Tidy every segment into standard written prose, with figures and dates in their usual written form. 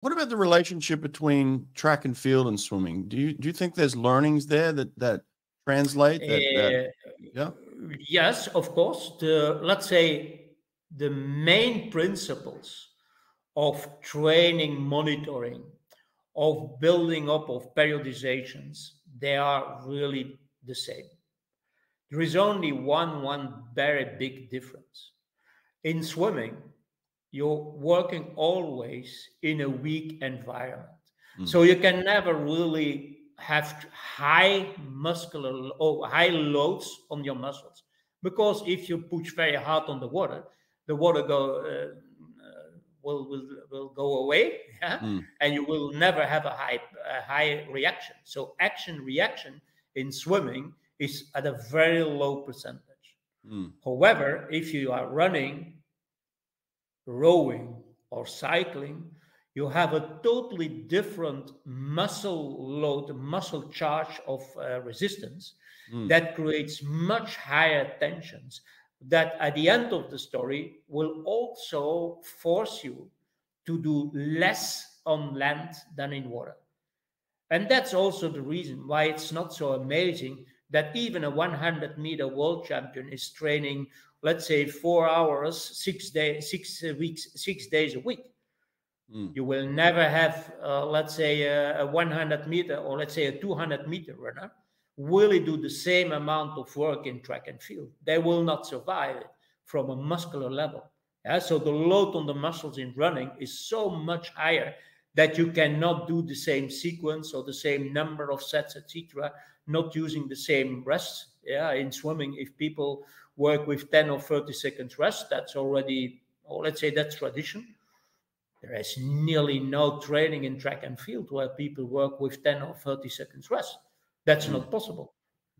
What about the relationship between track and field and swimming? Do you think there's learnings there that translate that Uh, yeah? yes, of course. Let's say the main principles of training, monitoring, of building up of periodizations, they are really the same. There is only one very big difference. In swimming, you're working always in a weak environment. Mm, So you can never really have high muscular or high loads on your muscles. Because if you push very hard on the water will go away, yeah? mm, And you will never have a high reaction. So action reaction in swimming is at a very low percentage. mm, However, if you are running, rowing, or cycling, you have a totally different muscle load, muscle charge of resistance mm, that creates much higher tensions that at the end of the story will also force you to do less on land than in water. And that's also the reason why it's not so amazing that even a 100-meter world champion is training, let's say, 4 hours, 6 days, 6 weeks, 6 days a week. mm, You will never have, let's say, a 100-meter or let's say a 200-meter runner really do the same amount of work in track and field. They will not survive it from a muscular level. Yeah? So the load on the muscles in running is so much higher that you cannot do the same sequence or the same number of sets, etc., not using the same rest. Yeah, in swimming, if people work with 10 or 30 seconds rest, that's already, or let's say that's tradition. There is nearly no training in track and field where people work with 10 or 30 seconds rest. That's mm, not possible.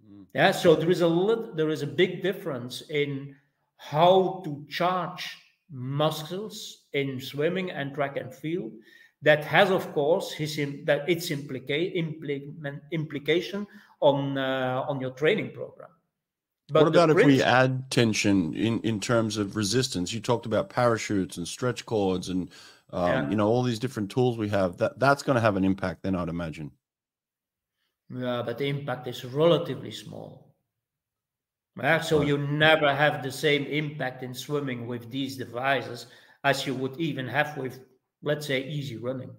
mm, Yeah, so there is a big difference in how to charge muscles in swimming and track and field. That has, of course, its implication on your training program. What But the about if we principle, add tension in terms of resistance? You talked about parachutes and stretch cords and yeah, all these different tools we have. That's going to have an impact then, I'd imagine. yeah, but the impact is relatively small. Yeah, so Right. you never have the same impact in swimming with these devices as you would even have with, let's say, easy running.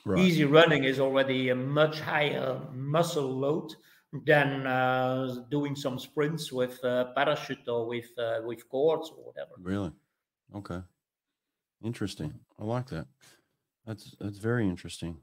Right. Easy running is already a much higher muscle load than doing some sprints with parachute or with cords or whatever. Really. Okay. Interesting. I like that. That's very interesting.